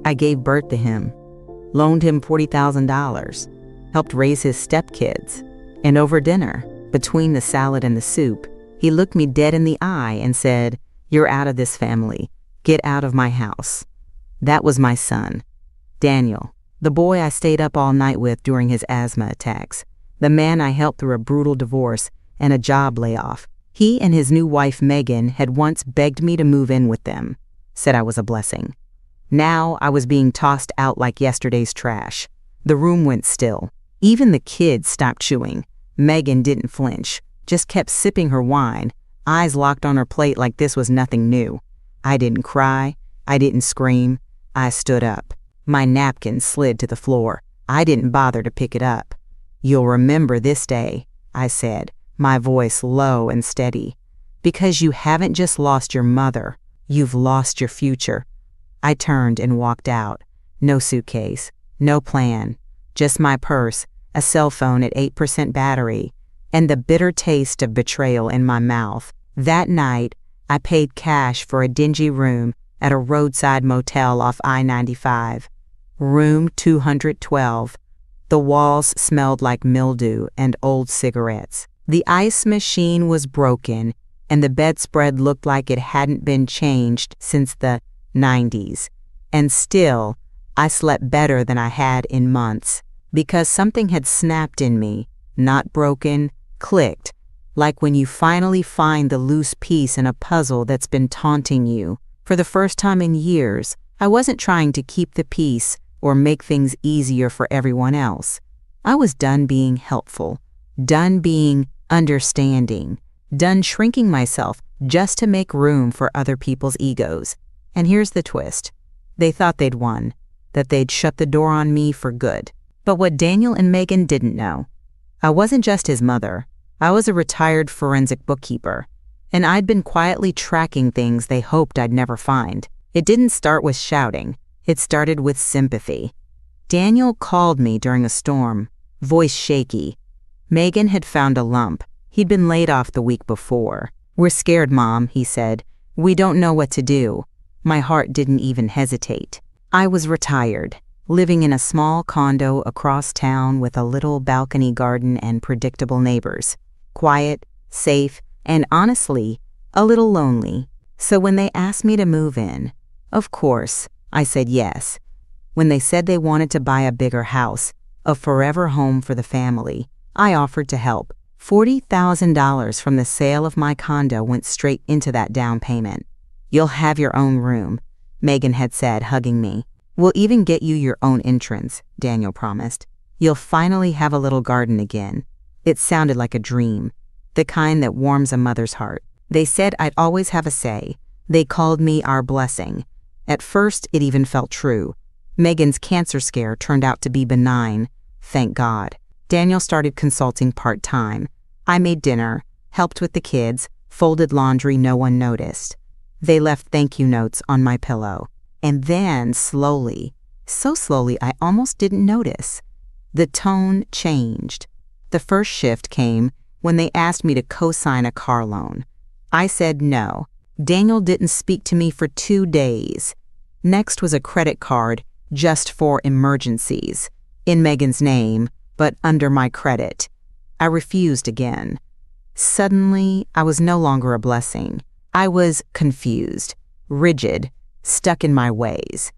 I gave birth to him, loaned him $40,000, helped raise his stepkids, and over dinner, between the salad and the soup, he looked me dead in the eye and said, "You're out of this family. Get out of my house." That was my son, Daniel, the boy I stayed up all night with during his asthma attacks, the man I helped through a brutal divorce and a job layoff. He and his new wife, Megan, had once begged me to move in with them, said I was a blessing. Now I was being tossed out like yesterday's trash. The room went still. Even the kids stopped chewing. Megan didn't flinch, just kept sipping her wine, eyes locked on her plate like this was nothing new. I didn't cry. I didn't scream. I stood up. My napkin slid to the floor. I didn't bother to pick it up. "You'll remember this day," I said, my voice low and steady, "because you haven't just lost your mother, you've lost your future." I turned and walked out. No suitcase, no plan, just my purse, a cell phone at 8% battery, and the bitter taste of betrayal in my mouth. That night, I paid cash for a dingy room at a roadside motel off I-95. Room 212. The walls smelled like mildew and old cigarettes. The ice machine was broken, and the bedspread looked like it hadn't been changed since the 90s. And still, I slept better than I had in months, because something had snapped in me, not broken, clicked, like when you finally find the loose piece in a puzzle that's been taunting you. For the first time in years, I wasn't trying to keep the peace or make things easier for everyone else. I was done being helpful, done being understanding, done shrinking myself just to make room for other people's egos. And here's the twist. They thought they'd won, that they'd shut the door on me for good. But what Daniel and Megan didn't know, I wasn't just his mother. I was a retired forensic bookkeeper, and I'd been quietly tracking things they hoped I'd never find. It didn't start with shouting. It started with sympathy. Daniel called me during a storm, voice shaky. Megan had found a lump. He'd been laid off the week before. "We're scared, Mom," he said. "We don't know what to do." My heart didn't even hesitate. I was retired, living in a small condo across town with a little balcony garden and predictable neighbors. Quiet, safe, and honestly, a little lonely. So when they asked me to move in, of course, I said yes. When they said they wanted to buy a bigger house, a forever home for the family, I offered to help. $40,000 from the sale of my condo went straight into that down payment. "You'll have your own room," Megan had said, hugging me. "We'll even get you your own entrance," Daniel promised. "You'll finally have a little garden again." It sounded like a dream, the kind that warms a mother's heart. They said I'd always have a say. They called me our blessing. At first, it even felt true. Megan's cancer scare turned out to be benign, thank God. Daniel started consulting part-time. I made dinner, helped with the kids, folded laundry no one noticed. They left thank you notes on my pillow. And then, slowly, so slowly I almost didn't notice, the tone changed. The first shift came when they asked me to co-sign a car loan. I said no. Daniel didn't speak to me for 2 days. Next was a credit card just for emergencies, in Megan's name, but under my credit. I refused again. Suddenly, I was no longer a blessing. I was confused, rigid, stuck in my ways.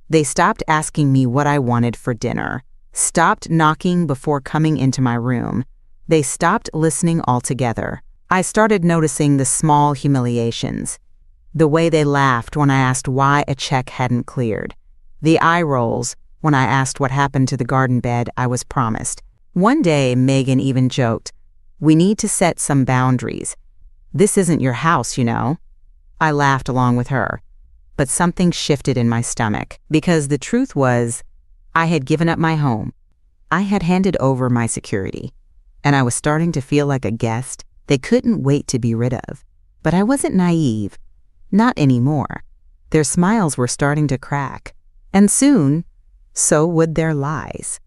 They stopped asking me what I wanted for dinner, stopped knocking before coming into my room. They stopped listening altogether. I started noticing the small humiliations, the way they laughed when I asked why a check hadn't cleared, the eye rolls when I asked what happened to the garden bed I was promised. One day, Megan even joked, "We need to set some boundaries. This isn't your house, you know." I laughed along with her, but something shifted in my stomach, because the truth was, I had given up my home. I had handed over my security, and I was starting to feel like a guest they couldn't wait to be rid of. But I wasn't naive. Not anymore. Their smiles were starting to crack, and soon, so would their lies.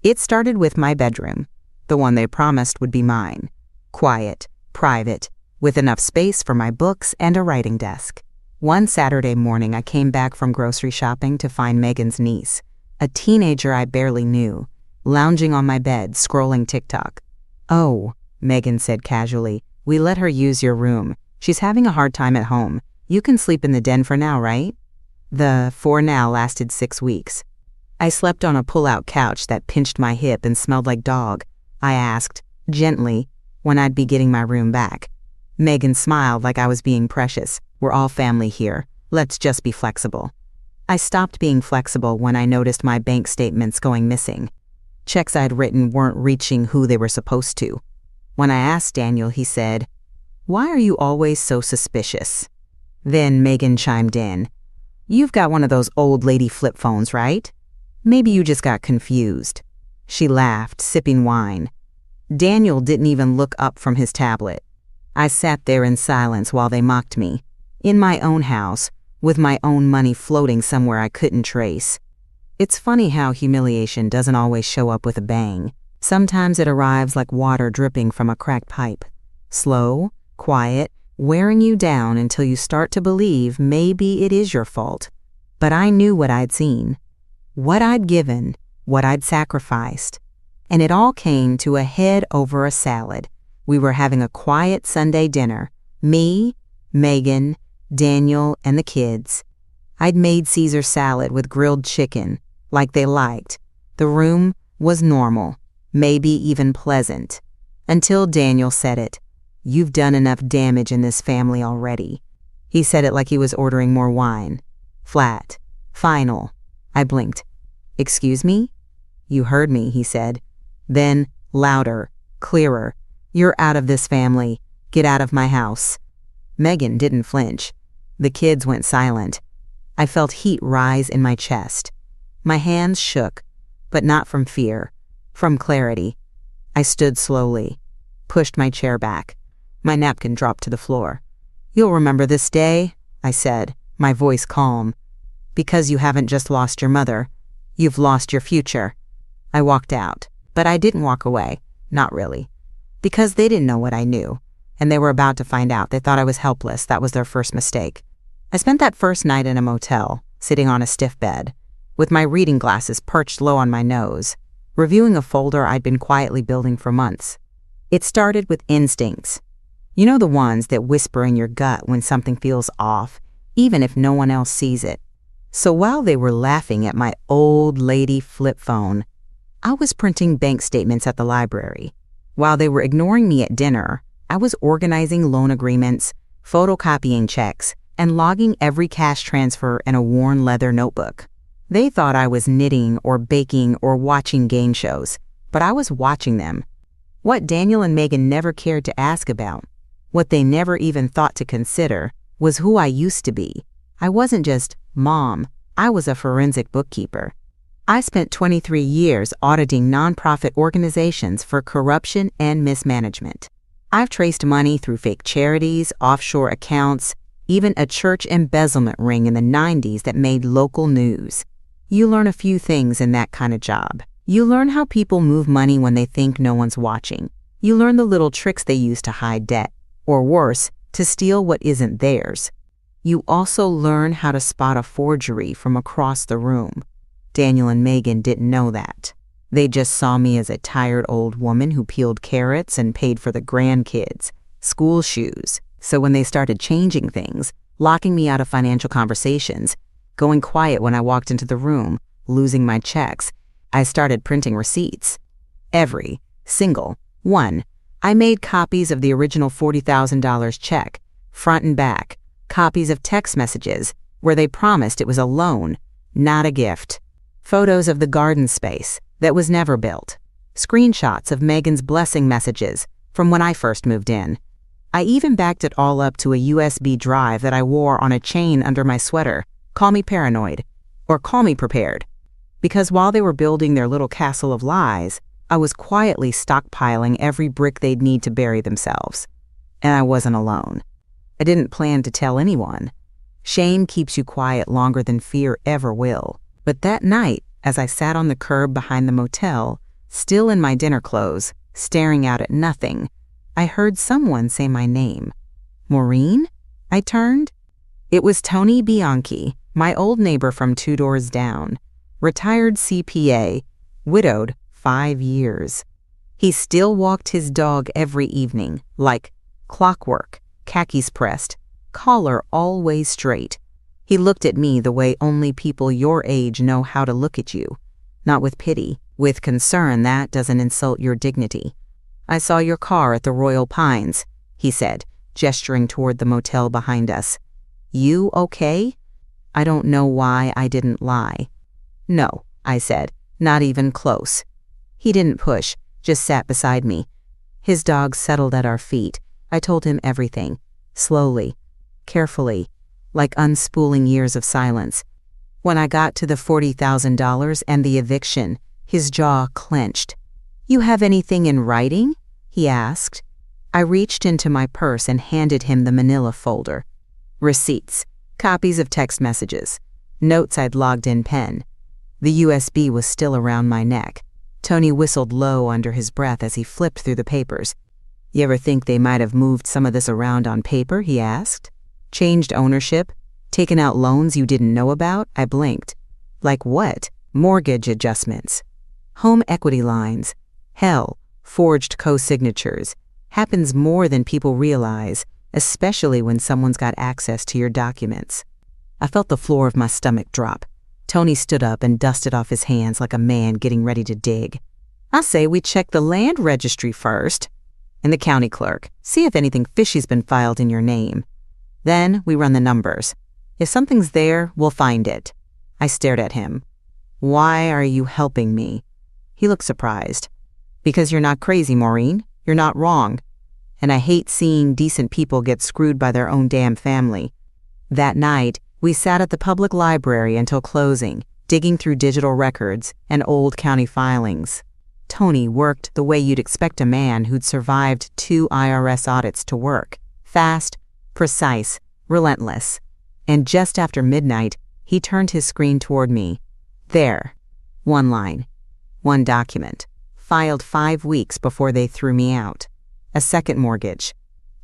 It started with my bedroom, the one they promised would be mine. Quiet, private, with enough space for my books and a writing desk. One Saturday morning, I came back from grocery shopping to find Megan's niece, a teenager I barely knew, lounging on my bed, scrolling TikTok. "Oh," Megan said casually, "we let her use your room. She's having a hard time at home. You can sleep in the den for now, right?" The "for now" lasted 6 weeks. I slept on a pull-out couch that pinched my hip and smelled like dog. I asked, gently, when I'd be getting my room back. Megan smiled like I was being precious. "We're all family here. Let's just be flexible." I stopped being flexible when I noticed my bank statements going missing. Checks I'd written weren't reaching who they were supposed to. When I asked Daniel, he said, "Why are you always so suspicious?" Then Megan chimed in, "You've got one of those old lady flip phones, right? Maybe you just got confused." She laughed, sipping wine. Daniel didn't even look up from his tablet. I sat there in silence while they mocked me, in my own house, with my own money floating somewhere I couldn't trace. It's funny how humiliation doesn't always show up with a bang. Sometimes it arrives like water dripping from a cracked pipe. Slow, quiet, wearing you down until you start to believe maybe it is your fault. But I knew what I'd seen, what I'd given, what I'd sacrificed. And it all came to a head over a salad. We were having a quiet Sunday dinner. Me, Megan, Daniel, and the kids. I'd made Caesar salad with grilled chicken, like they liked. The room was normal, maybe even pleasant. Until Daniel said it. "You've done enough damage in this family already." He said it like he was ordering more wine. Flat. Final. I blinked. "Excuse me?" "You heard me," he said. Then, louder, clearer. "You're out of this family. Get out of my house." Megan didn't flinch. The kids went silent. I felt heat rise in my chest. My hands shook, but not from fear, from clarity. I stood slowly, pushed my chair back. My napkin dropped to the floor. "You'll remember this day," I said, my voice calm. "Because you haven't just lost your mother. You've lost your future." I walked out, but I didn't walk away. Not really. Because they didn't know what I knew, and they were about to find out. They thought I was helpless. That was their first mistake. I spent that first night in a motel, sitting on a stiff bed, with my reading glasses perched low on my nose, reviewing a folder I'd been quietly building for months. It started with instincts. You know, the ones that whisper in your gut when something feels off, even if no one else sees it. So while they were laughing at my old lady flip phone, I was printing bank statements at the library. While they were ignoring me at dinner, I was organizing loan agreements, photocopying checks, and logging every cash transfer in a worn leather notebook. They thought I was knitting or baking or watching game shows, but I was watching them. What Daniel and Megan never cared to ask about, what they never even thought to consider, was who I used to be. I wasn't just mom, I was a forensic bookkeeper. I spent 23 years auditing nonprofit organizations for corruption and mismanagement. I've traced money through fake charities, offshore accounts, even a church embezzlement ring in the 90s that made local news. You learn a few things in that kind of job. You learn how people move money when they think no one's watching. You learn the little tricks they use to hide debt, or worse, to steal what isn't theirs. You also learn how to spot a forgery from across the room. Daniel and Megan didn't know that. They just saw me as a tired old woman who peeled carrots and paid for the grandkids, school shoes. So when they started changing things, locking me out of financial conversations, going quiet when I walked into the room, losing my checks, I started printing receipts. Every single one. I made copies of the original $40,000 check, front and back, copies of text messages where they promised it was a loan, not a gift. Photos of the garden space that was never built. Screenshots of Megan's blessing messages from when I first moved in. I even backed it all up to a USB drive that I wore on a chain under my sweater. Call me paranoid, or call me prepared. Because while they were building their little castle of lies, I was quietly stockpiling every brick they'd need to bury themselves. And I wasn't alone. I didn't plan to tell anyone. Shame keeps you quiet longer than fear ever will. But that night, as I sat on the curb behind the motel, still in my dinner clothes, staring out at nothing, I heard someone say my name. "Maureen?" I turned. It was Tony Bianchi, my old neighbor from 2 doors down, retired CPA, widowed 5 years. He still walked his dog every evening, like clockwork, khakis pressed, collar always straight. He looked at me the way only people your age know how to look at you, not with pity, with concern that doesn't insult your dignity. "I saw your car at the Royal Pines," he said, gesturing toward the motel behind us. "You okay?" I don't know why I didn't lie. "No," I said, "not even close." He didn't push, just sat beside me. His dog settled at our feet. I told him everything, slowly, carefully, like unspooling years of silence. When I got to the $40,000 and the eviction, his jaw clenched. "You have anything in writing?" he asked. I reached into my purse and handed him the manila folder. Receipts, copies of text messages, notes I'd logged in pen. The USB was still around my neck. Tony whistled low under his breath as he flipped through the papers. "You ever think they might have moved some of this around on paper?" he asked. "Changed ownership? Taken out loans you didn't know about?" I blinked. "Like what?" "Mortgage adjustments. Home equity lines. Hell, forged co-signatures. Happens more than people realize, especially when someone's got access to your documents." I felt the floor of my stomach drop. Tony stood up and dusted off his hands like a man getting ready to dig. "I say we check the land registry first, and the county clerk, see if anything fishy's been filed in your name. Then we run the numbers. If something's there, we'll find it." I stared at him. "Why are you helping me?" He looked surprised. "Because you're not crazy, Maureen. You're not wrong. And I hate seeing decent people get screwed by their own damn family." That night, we sat at the public library until closing, digging through digital records and old county filings. Tony worked the way you'd expect a man who'd survived 2 IRS audits to work. Fast, precise, relentless. And just after midnight, he turned his screen toward me. There. 1 line. 1 document. Filed 5 weeks before they threw me out. A second mortgage.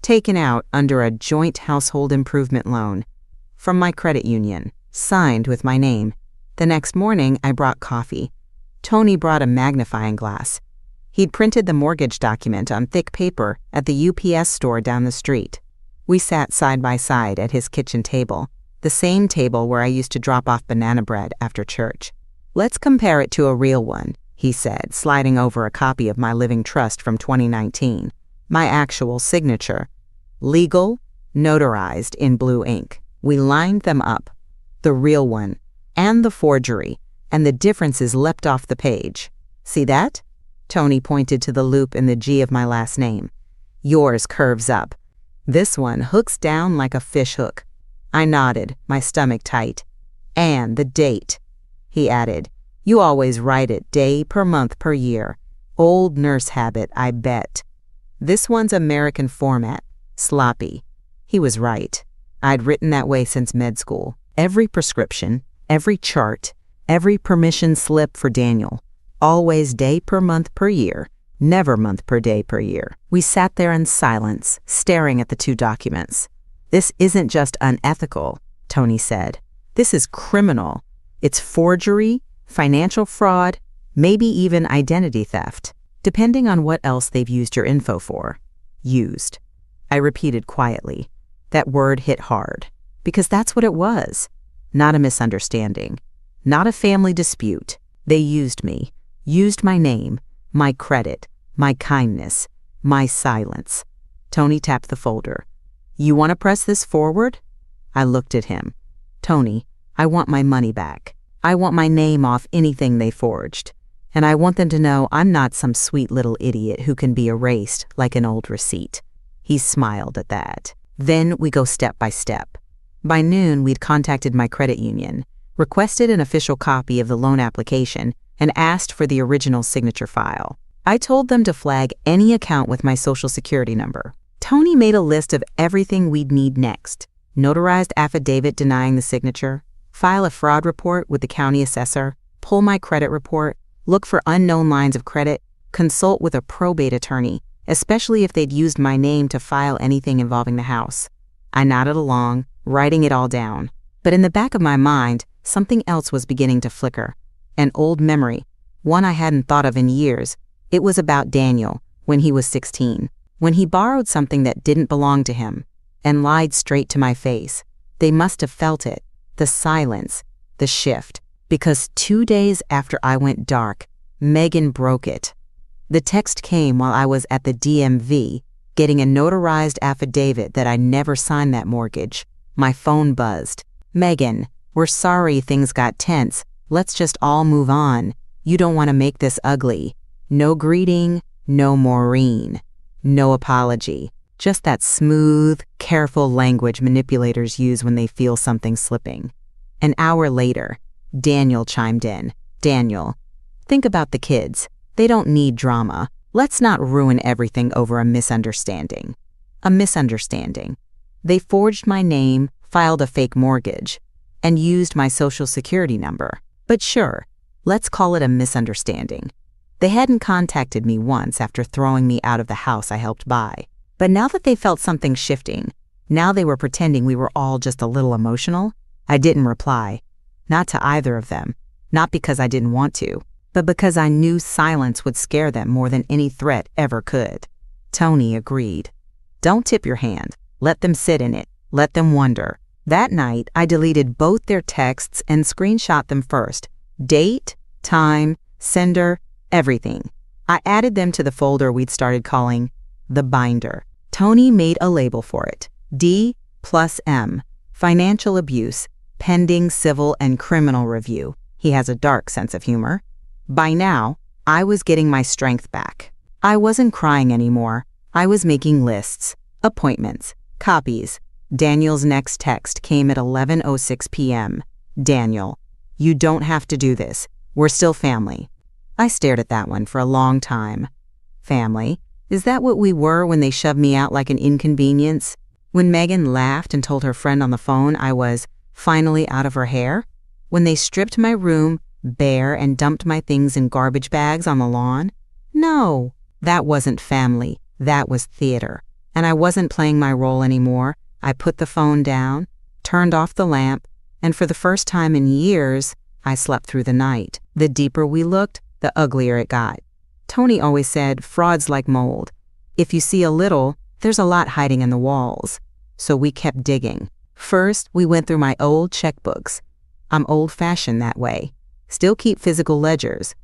Taken out under a joint household improvement loan. From my credit union. Signed with my name. The next morning, I brought coffee. Tony brought a magnifying glass. He'd printed the mortgage document on thick paper at the UPS store down the street. We sat side by side at his kitchen table, the same table where I used to drop off banana bread after church. "Let's compare it to a real one," he said, sliding over a copy of my living trust from 2019. My actual signature. Legal, notarized in blue ink. We lined them up. The real one, and the forgery, and the differences leapt off the page. "See that?" Tony pointed to the loop in the G of my last name. "Yours curves up. This one hooks down like a fish hook." I nodded, my stomach tight. "And the date," he added. "You always write it day per month per year. Old nurse habit, I bet. This one's American format. Sloppy." He was right. I'd written that way since med school. Every prescription, every chart, every permission slip for Daniel. Always day per month per year, never month per day per year. We sat there in silence, staring at the 2 documents. "This isn't just unethical," Tony said. "This is criminal. It's forgery, financial fraud, maybe even identity theft, depending on what else they've used your info for." Used. I repeated quietly. That word hit hard, because that's what it was. Not a misunderstanding. Not a family dispute. They used me, used my name, my credit, my kindness, my silence. Tony tapped the folder. "You want to press this forward?" I looked at him. "Tony, I want my money back. I want my name off anything they forged. And I want them to know I'm not some sweet little idiot who can be erased like an old receipt." He smiled at that. Then we go step by step. By noon, we'd contacted my credit union, requested an official copy of the loan application, and asked for the original signature file. I told them to flag any account with my social security number. Tony made a list of everything we'd need next. Notarized affidavit denying the signature, file a fraud report with the county assessor, pull my credit report, look for unknown lines of credit, consult with a probate attorney, especially if they'd used my name to file anything involving the house. I nodded along, writing it all down. But in the back of my mind, something else was beginning to flicker. An old memory, one I hadn't thought of in years. It was about Daniel when he was 16, when he borrowed something that didn't belong to him and lied straight to my face. They must have felt it, the silence, the shift, because 2 days after I went dark, Megan broke it. The text came while I was at the DMV getting a notarized affidavit that I never signed that mortgage. My phone buzzed. "Megan, we're sorry things got tense. Let's just all move on. You don't want to make this ugly. No greeting, no Maureen. No apology. Just that smooth, careful language manipulators use when they feel something slipping." An hour later, Daniel chimed in. "Daniel, think about the kids. They don't need drama. Let's not ruin everything over a misunderstanding." A misunderstanding. They forged my name, filed a fake mortgage, and used my social security number. But sure, let's call it a misunderstanding. They hadn't contacted me once after throwing me out of the house I helped buy. But now that they felt something shifting, now they were pretending we were all just a little emotional, I didn't reply. Not to either of them. Not because I didn't want to, but because I knew silence would scare them more than any threat ever could. Tony agreed. "Don't tip your hand. Let them sit in it. Let them wonder." That night, I deleted both their texts and screenshot them first. Date, time, sender, everything. I added them to the folder we'd started calling the binder. Tony made a label for it. D+M, financial abuse, pending civil and criminal review. He has a dark sense of humor. By now, I was getting my strength back. I wasn't crying anymore. I was making lists, appointments, copies. Daniel's next text came at 11:06 p.m. "Daniel, you don't have to do this. We're still family." I stared at that one for a long time. Family? Is that what we were when they shoved me out like an inconvenience? When Megan laughed and told her friend on the phone I was finally out of her hair? When they stripped my room bare and dumped my things in garbage bags on the lawn? No, that wasn't family. That was theater. And I wasn't playing my role anymore. I put the phone down, turned off the lamp, and for the first time in years, I slept through the night. The deeper we looked, the uglier it got. Tony always said, fraud's like mold. If you see a little, there's a lot hiding in the walls. So we kept digging. First, we went through my old checkbooks. I'm old-fashioned that way. Still keep physical ledgers.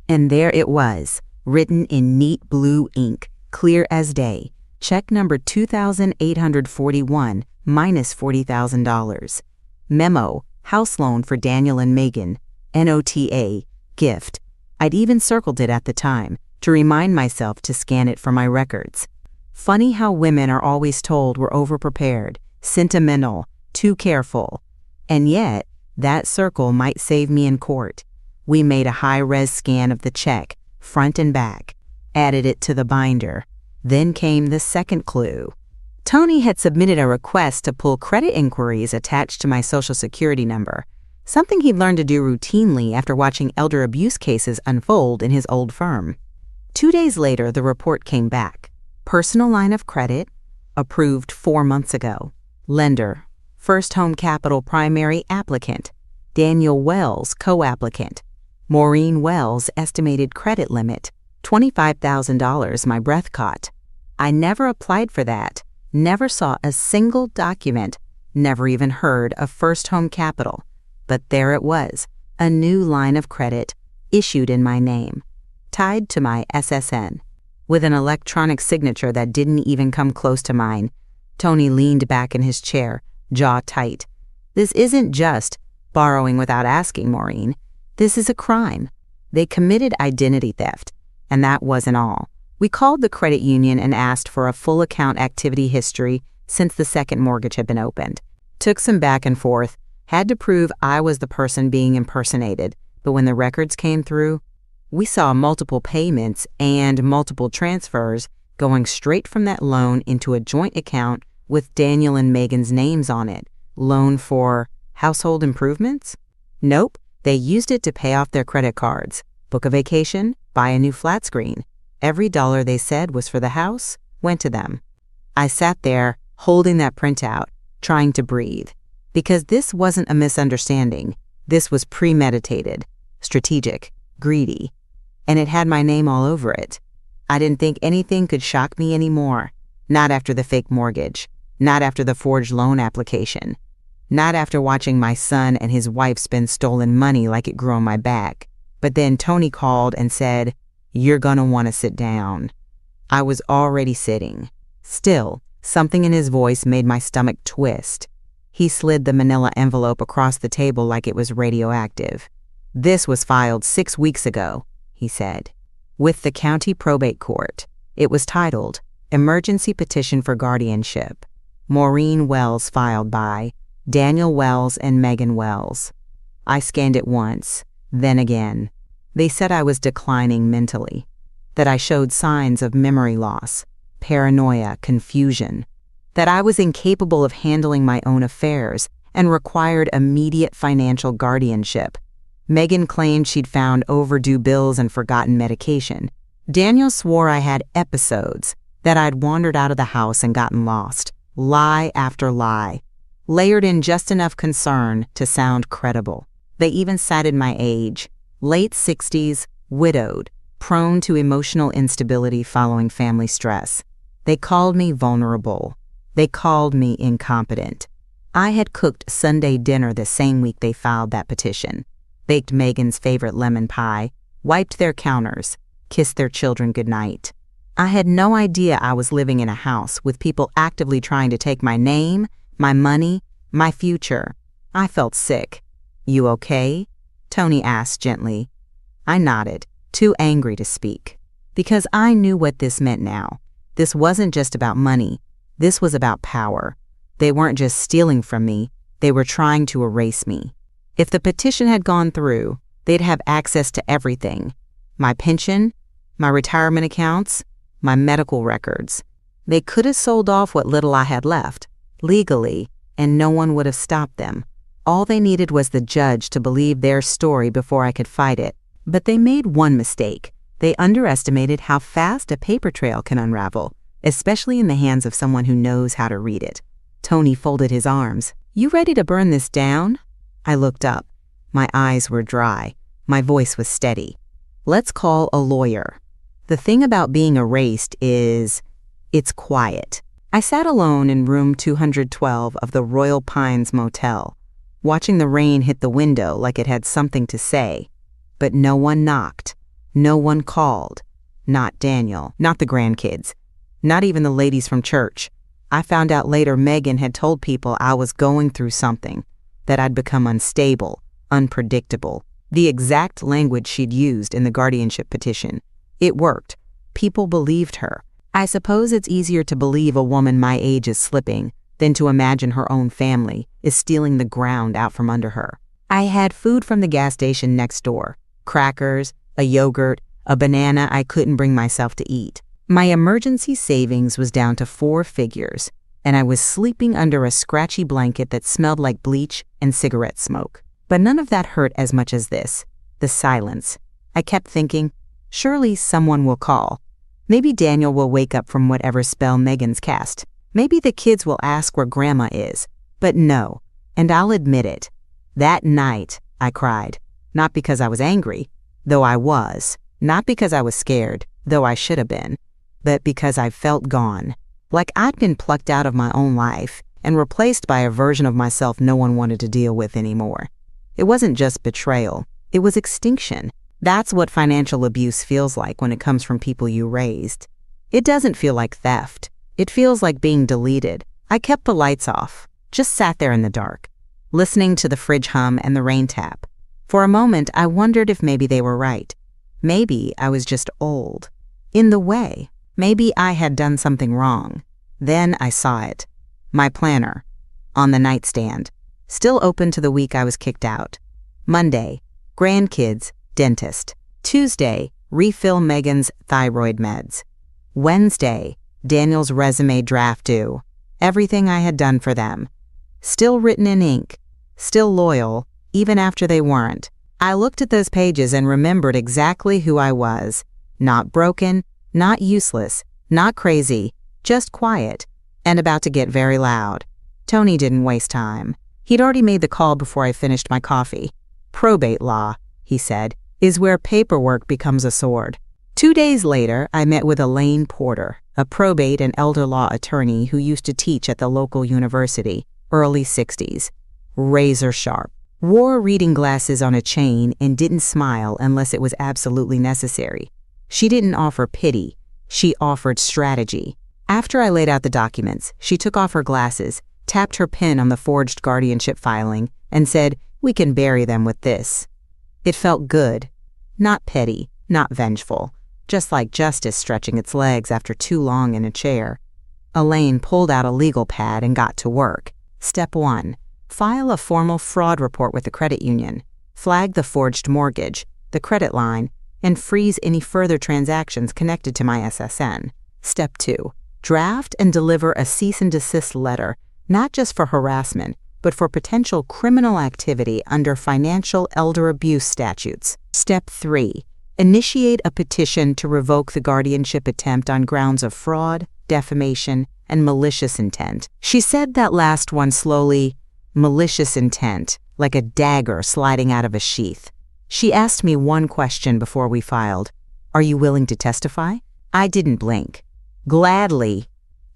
And there it was, written in neat blue ink, clear as day. Check number 2,841 minus $40,000. Memo, house loan for Daniel and Megan, NOTA, gift. I'd even circled it at the time to remind myself to scan it for my records. Funny how women are always told we're overprepared, sentimental, too careful. And yet, that circle might save me in court. We made a high-res scan of the check, front and back, added it to the binder. Then came the second clue. Tony had submitted a request to pull credit inquiries attached to my social security number, something he'd learned to do routinely after watching elder abuse cases unfold in his old firm. 2 days later, the report came back. Personal line of credit, approved 4 months ago. Lender, First Home Capital primary applicant. Daniel Wells, co-applicant. Maureen Wells, estimated credit limit, $25,000. My breath caught. I never applied for that, never saw a single document, never even heard of First Home Capital. But there it was, a new line of credit, issued in my name, tied to my SSN, with an electronic signature that didn't even come close to mine. Tony leaned back in his chair, jaw tight. This isn't just borrowing without asking, Maureen. This is a crime. They committed identity theft, and that wasn't all. We called the credit union and asked for a full account activity history since the second mortgage had been opened. Took some back and forth, had to prove I was the person being impersonated, but when the records came through, we saw multiple payments and multiple transfers going straight from that loan into a joint account with Daniel and Megan's names on it. Loan for household improvements? Nope, they used it to pay off their credit cards, book a vacation, buy a new flat screen. Every dollar they said was for the house went to them. I sat there, holding that printout, trying to breathe. Because this wasn't a misunderstanding. This was premeditated, strategic, greedy, and it had my name all over it. I didn't think anything could shock me anymore. Not after the fake mortgage. Not after the forged loan application. Not after watching my son and his wife spend stolen money like it grew on my back. But then Tony called and said, "You're gonna want to sit down." I was already sitting. Still, something in his voice made my stomach twist. He slid the manila envelope across the table like it was radioactive. "This was filed 6 weeks ago," he said, "with the county probate court. It was titled, Emergency Petition for Guardianship. Maureen Wells filed by Daniel Wells and Megan Wells." I scanned it once, then again. They said I was declining mentally, that I showed signs of memory loss, paranoia, confusion, that I was incapable of handling my own affairs and required immediate financial guardianship. Megan claimed she'd found overdue bills and forgotten medication. Daniel swore I had episodes, that I'd wandered out of the house and gotten lost. Lie after lie, layered in just enough concern to sound credible. They even cited my age, late 60s, widowed, prone to emotional instability following family stress. They called me vulnerable. They called me incompetent. I had cooked Sunday dinner the same week they filed that petition, baked Megan's favorite lemon pie, wiped their counters, kissed their children goodnight. I had no idea I was living in a house with people actively trying to take my name, my money, my future. I felt sick. "You okay?" Tony asked gently. I nodded, too angry to speak, because I knew what this meant now. This wasn't just about money. This was about power. They weren't just stealing from me. They were trying to erase me. If the petition had gone through, they'd have access to everything. My pension, my retirement accounts, my medical records. They could have sold off what little I had left, legally, and no one would have stopped them. All they needed was the judge to believe their story before I could fight it. But they made one mistake. They underestimated how fast a paper trail can unravel, especially in the hands of someone who knows how to read it. Tony folded his arms. "You ready to burn this down?" I looked up. My eyes were dry. My voice was steady. "Let's call a lawyer. The thing about being erased is, it's quiet." I sat alone in room 212 of the Royal Pines Motel, watching the rain hit the window like it had something to say. But no one knocked. No one called. Not Daniel, not the grandkids, not even the ladies from church. I found out later Megan had told people I was going through something, that I'd become unstable, unpredictable. The exact language she'd used in the guardianship petition. It worked. People believed her. I suppose it's easier to believe a woman my age is slipping than to imagine her own family is stealing the ground out from under her. I had food from the gas station next door. Crackers, a yogurt, a banana I couldn't bring myself to eat. My emergency savings was down to 4 figures, and I was sleeping under a scratchy blanket that smelled like bleach and cigarette smoke. But none of that hurt as much as this, the silence. I kept thinking, surely someone will call. Maybe Daniel will wake up from whatever spell Megan's cast. Maybe the kids will ask where Grandma is. But no, and I'll admit it. That night, I cried. Not because I was angry, though I was. Not because I was scared, though I should have been. But because I felt gone. Like I'd been plucked out of my own life and replaced by a version of myself no one wanted to deal with anymore. It wasn't just betrayal. It was extinction. That's what financial abuse feels like when it comes from people you raised. It doesn't feel like theft. It feels like being deleted. I kept the lights off, just sat there in the dark, listening to the fridge hum and the rain tap. For a moment, I wondered if maybe they were right. Maybe I was just old. In the way. Maybe I had done something wrong. Then I saw it. My planner. On the nightstand. Still open to the week I was kicked out. Monday. Grandkids. Dentist. Tuesday. Refill Megan's thyroid meds. Wednesday. Daniel's resume draft due. Everything I had done for them. Still written in ink. Still loyal, even after they weren't. I looked at those pages and remembered exactly who I was. Not broken, not useless, not crazy, just quiet, and about to get very loud. Tony didn't waste time. He'd already made the call before I finished my coffee. Probate law, he said, is where paperwork becomes a sword. 2 days later, I met with Elaine Porter, a probate and elder law attorney who used to teach at the local university, early 60s. Razor sharp. Wore reading glasses on a chain and didn't smile unless it was absolutely necessary. She didn't offer pity. She offered strategy. After I laid out the documents, she took off her glasses, tapped her pen on the forged guardianship filing, and said, "We can bury them with this." It felt good. Not petty, not vengeful. Just like justice stretching its legs after too long in a chair. Elaine pulled out a legal pad and got to work. Step 1. File a formal fraud report with the credit union. Flag the forged mortgage, the credit line, and freeze any further transactions connected to my SSN. Step 2. Draft and deliver a cease and desist letter, not just for harassment, but for potential criminal activity under financial elder abuse statutes. Step 3. Initiate a petition to revoke the guardianship attempt on grounds of fraud, defamation, and malicious intent. She said that last one slowly, malicious intent, like a dagger sliding out of a sheath. She asked me one question before we filed. "Are you willing to testify?" I didn't blink. Gladly.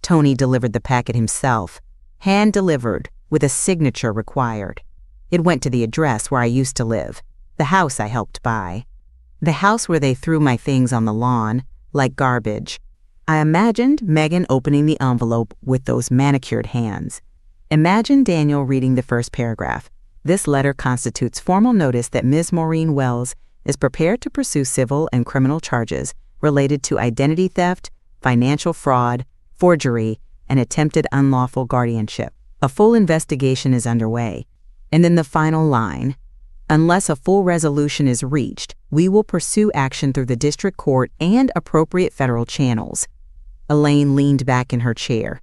Tony delivered the packet himself, hand-delivered, with a signature required. It went to the address where I used to live, the house I helped buy. The house where they threw my things on the lawn, like garbage. I imagined Megan opening the envelope with those manicured hands. Imagine Daniel reading the first paragraph. "This letter constitutes formal notice that Ms. Maureen Wells is prepared to pursue civil and criminal charges related to identity theft, financial fraud, forgery, and attempted unlawful guardianship. A full investigation is underway." And then the final line, "Unless a full resolution is reached, we will pursue action through the district court and appropriate federal channels." Elaine leaned back in her chair.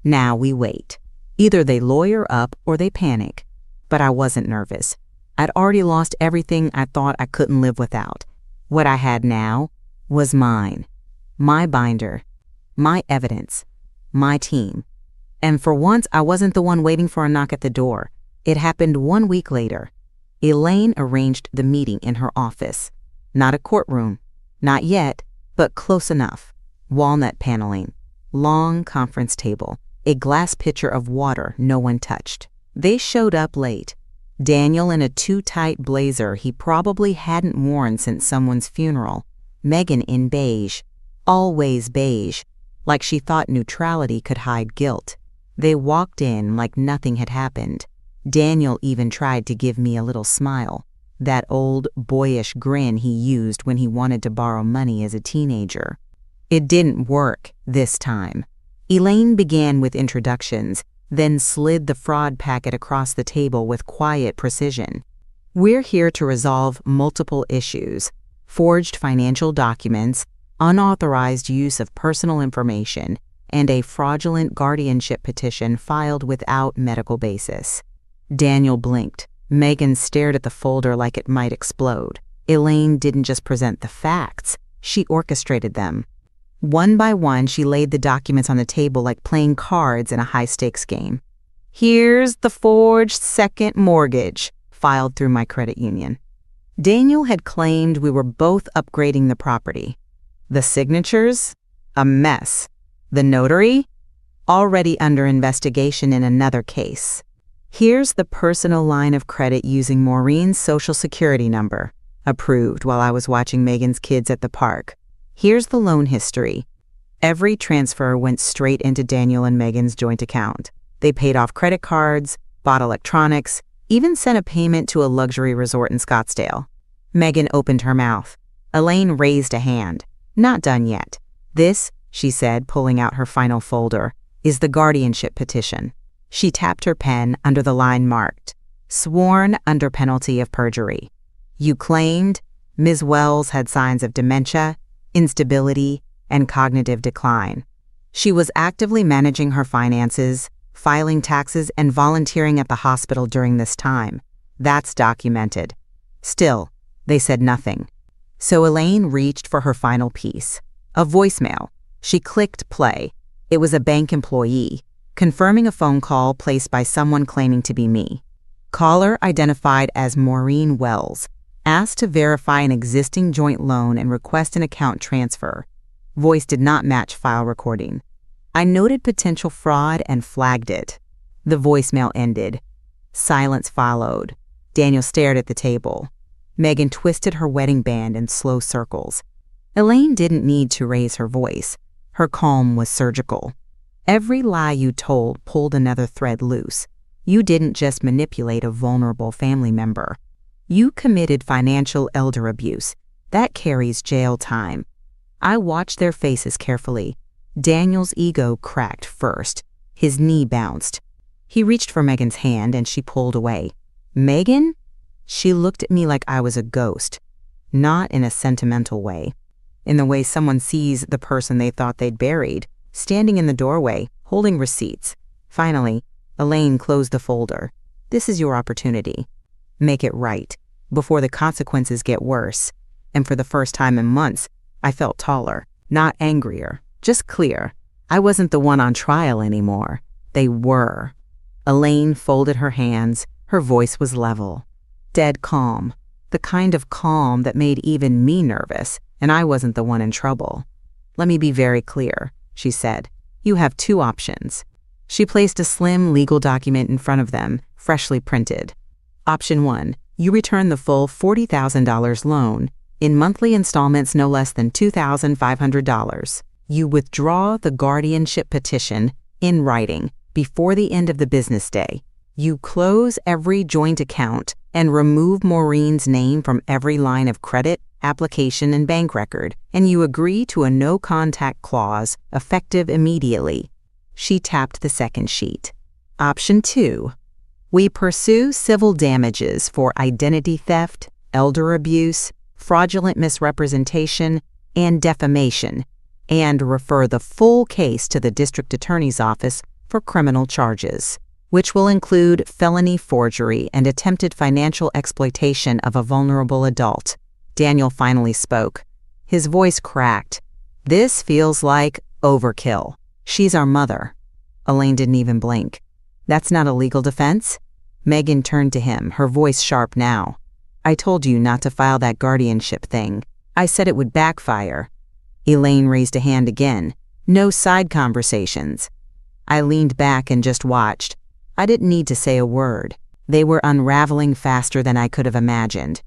Now we wait. Either they lawyer up or they panic. But I wasn't nervous. I'd already lost everything I thought I couldn't live without. What I had now was mine. My binder. My evidence. My team. And for once, I wasn't the one waiting for a knock at the door. It happened 1 week later. Elaine arranged the meeting in her office. Not a courtroom. Not yet, but close enough. Walnut paneling. Long conference table. A glass pitcher of water no one touched. They showed up late. Daniel in a too-tight blazer he probably hadn't worn since someone's funeral. Megan in beige. Always beige. Like she thought neutrality could hide guilt. They walked in like nothing had happened. Daniel even tried to give me a little smile. That old, boyish grin he used when he wanted to borrow money as a teenager. It didn't work this time. Elaine began with introductions, then slid the fraud packet across the table with quiet precision. "We're here to resolve multiple issues: forged financial documents, unauthorized use of personal information, and a fraudulent guardianship petition filed without medical basis." Daniel blinked. Megan stared at the folder like it might explode. Elaine didn't just present the facts, she orchestrated them. One by one, she laid the documents on the table like playing cards in a high-stakes game. "Here's the forged second mortgage," filed through my credit union. Daniel had claimed we were both upgrading the property. The signatures? A mess. The notary? Already under investigation in another case. "Here's the personal line of credit using Maureen's social security number," approved while I was watching Megan's kids at the park. "Here's the loan history." Every transfer went straight into Daniel and Megan's joint account. They paid off credit cards, bought electronics, even sent a payment to a luxury resort in Scottsdale. Megan opened her mouth. Elaine raised a hand. "Not done yet. This," she said, pulling out her final folder, "is the guardianship petition." She tapped her pen under the line marked, "Sworn under penalty of perjury. You claimed Ms. Wells had signs of dementia, instability, and cognitive decline. She was actively managing her finances, filing taxes, and volunteering at the hospital during this time. That's documented." Still, they said nothing. So Elaine reached for her final piece. A voicemail. She clicked play. It was a bank employee, confirming a phone call placed by someone claiming to be me. Caller identified as Maureen Wells. Asked to verify an existing joint loan and request an account transfer. Voice did not match file recording. I noted potential fraud and flagged it. The voicemail ended. Silence followed. Daniel stared at the table. Megan twisted her wedding band in slow circles. Elaine didn't need to raise her voice. Her calm was surgical. Every lie you told pulled another thread loose. You didn't just manipulate a vulnerable family member. You committed financial elder abuse. That carries jail time. I watched their faces carefully. Daniel's ego cracked first. His knee bounced. He reached for Megan's hand and she pulled away. Megan? She looked at me like I was a ghost. Not in a sentimental way. In the way someone sees the person they thought they'd buried, standing in the doorway, holding receipts. Finally, Elaine closed the folder. This is your opportunity. Make it right, before the consequences get worse. And for the first time in months, I felt taller, not angrier, just clear. I wasn't the one on trial anymore. They were. Elaine folded her hands. Her voice was level. Dead calm. The kind of calm that made even me nervous, and I wasn't the one in trouble. Let me be very clear, she said. You have two options. She placed a slim legal document in front of them, freshly printed. Option 1, you return the full $40,000 loan in monthly installments no less than $2,500. You withdraw the guardianship petition in writing before the end of the business day. You close every joint account and remove Maureen's name from every line of credit, application, and bank record, and you agree to a no-contact clause effective immediately. She tapped the second sheet. Option 2. We pursue civil damages for identity theft, elder abuse, fraudulent misrepresentation, and defamation, and refer the full case to the district attorney's office for criminal charges, which will include felony forgery and attempted financial exploitation of a vulnerable adult. Daniel finally spoke. His voice cracked. This feels like overkill. She's our mother. Elaine didn't even blink. That's not a legal defense? Megan turned to him, her voice sharp now. I told you not to file that guardianship thing. I said it would backfire. Elaine raised a hand again. No side conversations. I leaned back and just watched. I didn't need to say a word. They were unraveling faster than I could have imagined.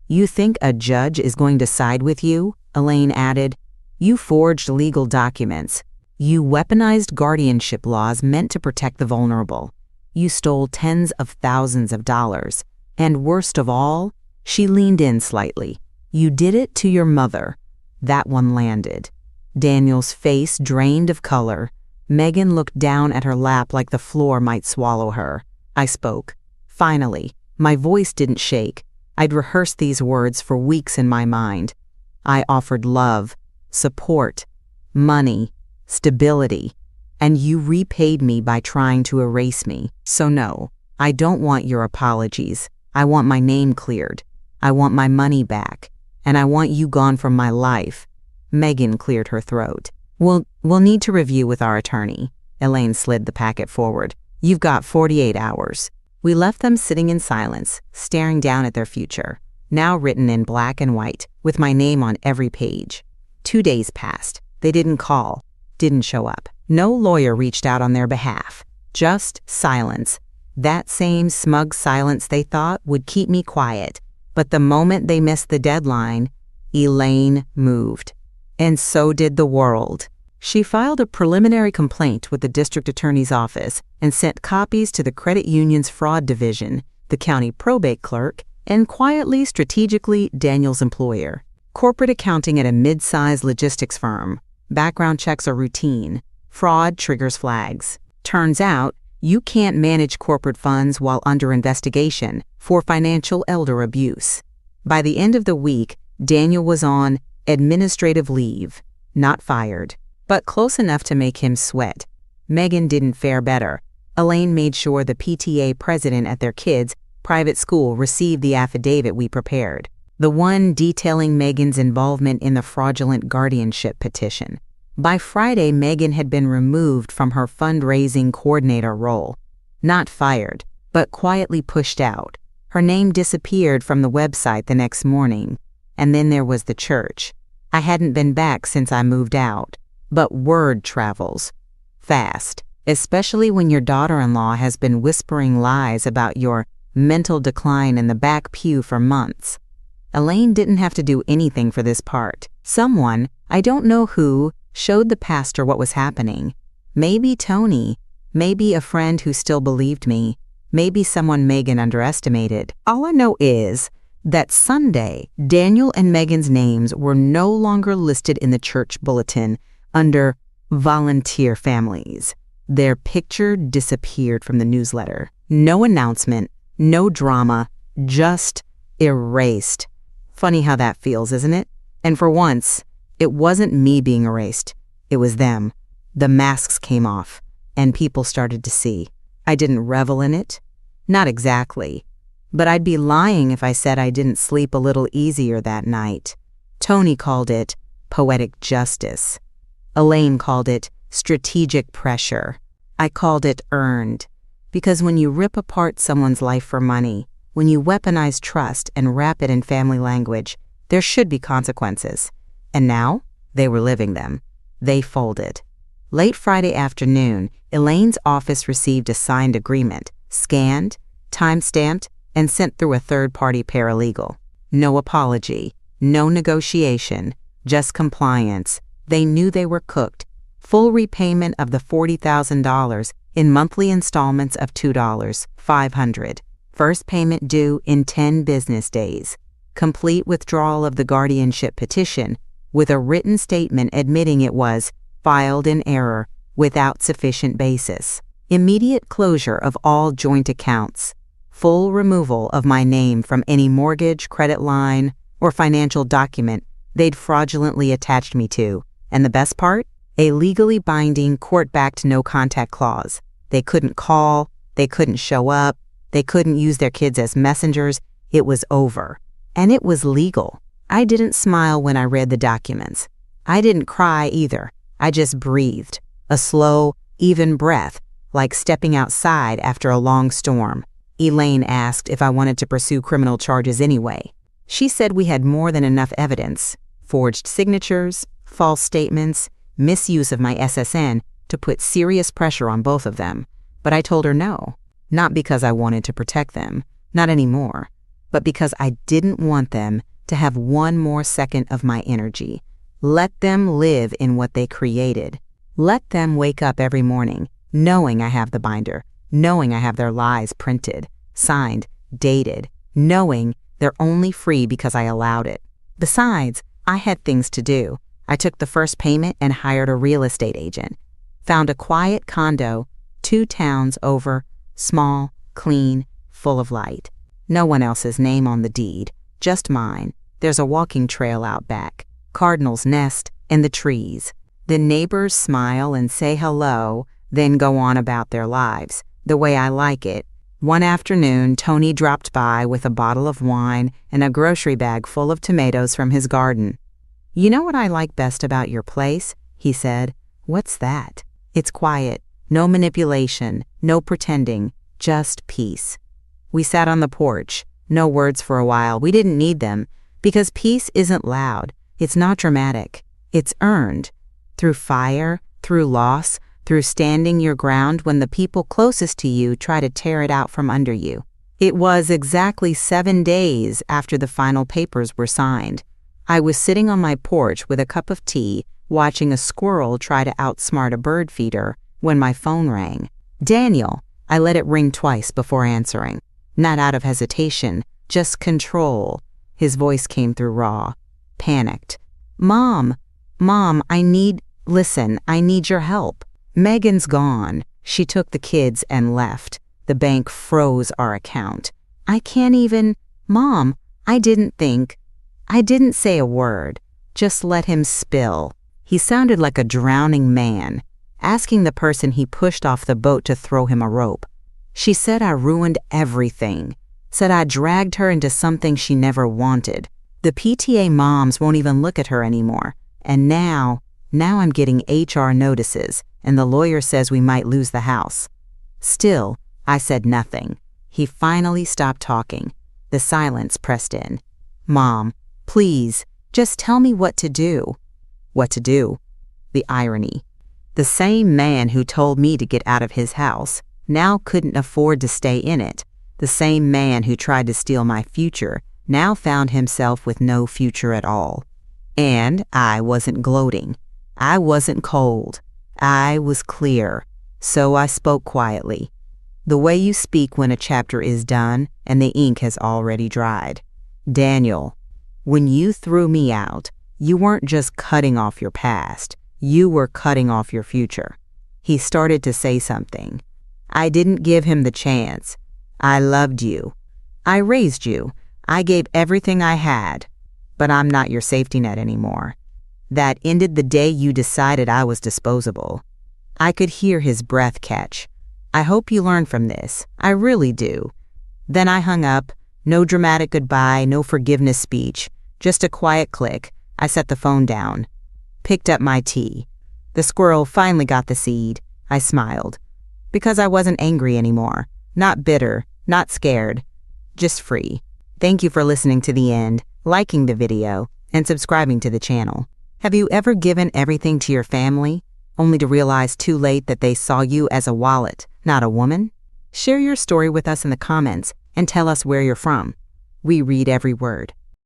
You think a judge is going to side with you? Elaine added. You forged legal documents. You weaponized guardianship laws meant to protect the vulnerable. You stole tens of thousands of dollars. And worst of all, she leaned in slightly. You did it to your mother. That one landed. Daniel's face drained of color. Megan looked down at her lap like the floor might swallow her. I spoke. Finally, my voice didn't shake. I'd rehearsed these words for weeks in my mind. I offered love, support, money, stability, and you repaid me by trying to erase me. So no, I don't want your apologies. I want my name cleared. I want my money back. And I want you gone from my life. Megan cleared her throat. We'll need to review with our attorney. Elaine slid the packet forward. You've got 48 hours. We left them sitting in silence, staring down at their future, now written in black and white, with my name on every page. 2 days passed. They didn't call, didn't show up. No lawyer reached out on their behalf. Just silence. That same smug silence they thought would keep me quiet. But the moment they missed the deadline, Elaine moved. And so did the world. She filed a preliminary complaint with the district attorney's office and sent copies to the credit union's fraud division, the county probate clerk, and quietly, strategically, Daniel's employer. Corporate accounting at a mid-sized logistics firm. Background checks are routine. Fraud triggers flags. Turns out, you can't manage corporate funds while under investigation for financial elder abuse. By the end of the week, Daniel was on administrative leave, not fired, but close enough to make him sweat. Megan didn't fare better. Elaine made sure the PTA president at their kids' private school received the affidavit we prepared, the one detailing Megan's involvement in the fraudulent guardianship petition. By Friday, Megan had been removed from her fundraising coordinator role. Not fired, but quietly pushed out. Her name disappeared from the website the next morning. And then there was the church. I hadn't been back since I moved out. But word travels fast, especially when your daughter-in-law has been whispering lies about your mental decline in the back pew for months. Elaine didn't have to do anything for this part. Someone, I don't know who, showed the pastor what was happening. Maybe Tony, maybe a friend who still believed me, maybe someone Megan underestimated. All I know is that Sunday, Daniel and Megan's names were no longer listed in the church bulletin under volunteer families. Their picture disappeared from the newsletter. No announcement, no drama, just erased. Funny how that feels, isn't it? And for once, it wasn't me being erased. It was them. The masks came off, and people started to see. I didn't revel in it. Not exactly. But I'd be lying if I said I didn't sleep a little easier that night. Tony called it poetic justice. Elaine called it strategic pressure. I called it earned. Because when you rip apart someone's life for money, when you weaponize trust and wrap it in family language, there should be consequences. And now, they were living them. They folded. Late Friday afternoon, Elaine's office received a signed agreement, scanned, time-stamped, and sent through a third-party paralegal. No apology, no negotiation, just compliance. They knew they were cooked. Full repayment of the $40,000 in monthly installments of $2, $500. First payment due in 10 business days. Complete withdrawal of the guardianship petition with a written statement admitting it was filed in error without sufficient basis. Immediate closure of all joint accounts. Full removal of my name from any mortgage, credit line, or financial document they'd fraudulently attached me to. And the best part? A legally binding court-backed no-contact clause. They couldn't call, they couldn't show up, they couldn't use their kids as messengers. It was over. And it was legal. I didn't smile when I read the documents. I didn't cry either. I just breathed. A slow, even breath, like stepping outside after a long storm. Elaine asked if I wanted to pursue criminal charges anyway. She said we had more than enough evidence. Forged signatures, false statements, misuse of my SSN to put serious pressure on both of them. But I told her no. Not because I wanted to protect them, not anymore, but because I didn't want them to have one more second of my energy. Let them live in what they created. Let them wake up every morning knowing I have the binder, knowing I have their lies printed, signed, dated, knowing they're only free because I allowed it. Besides, I had things to do. I took the first payment and hired a real estate agent. Found a quiet condo, 2 towns over, small, clean, full of light. No one else's name on the deed, just mine. There's a walking trail out back, cardinal's nest, and the trees. The neighbors smile and say hello, then go on about their lives, the way I like it. One afternoon, Tony dropped by with a bottle of wine and a grocery bag full of tomatoes from his garden. "You know what I like best about your place?" he said. "What's that?" "It's quiet, no manipulation, no pretending, just peace." We sat on the porch, no words for a while. We didn't need them, because peace isn't loud. It's not dramatic. It's earned. Through fire, through loss, through standing your ground when the people closest to you try to tear it out from under you. It was exactly 7 days after the final papers were signed. I was sitting on my porch with a cup of tea, watching a squirrel try to outsmart a bird feeder, when my phone rang. "Daniel." I let it ring twice before answering. Not out of hesitation, just control. His voice came through raw. Panicked. Mom, I need your help. Megan's gone. She took the kids and left. The bank froze our account. I can't even. Mom, I didn't say a word. Just let him spill. He sounded like a drowning man, asking the person he pushed off the boat to throw him a rope. She said I ruined everything. Said I dragged her into something she never wanted. The PTA moms won't even look at her anymore. And now I'm getting HR notices, and the lawyer says we might lose the house. Still, I said nothing. He finally stopped talking. The silence pressed in. "Mom, please, just tell me what to do." What to do? The irony. The same man who told me to get out of his house now couldn't afford to stay in it. The same man who tried to steal my future now found himself with no future at all. And I wasn't gloating. I wasn't cold. I was clear. So I spoke quietly, the way you speak when a chapter is done and the ink has already dried. "Daniel, when you threw me out, you weren't just cutting off your past. You were cutting off your future." He started to say something. I didn't give him the chance. I loved you. I raised you. I gave everything I had. But I'm not your safety net anymore. That ended the day you decided I was disposable. I could hear his breath catch. "I hope you learn from this. I really do." Then I hung up. No dramatic goodbye, no forgiveness speech. Just a quiet click. I set the phone down. Picked up my tea. The squirrel finally got the seed. I smiled. Because I wasn't angry anymore. Not bitter. Not scared. Just free. Thank you for listening to the end, liking the video, and subscribing to the channel. Have you ever given everything to your family, only to realize too late that they saw you as a wallet, not a woman? Share your story with us in the comments and tell us where you're from. We read every word.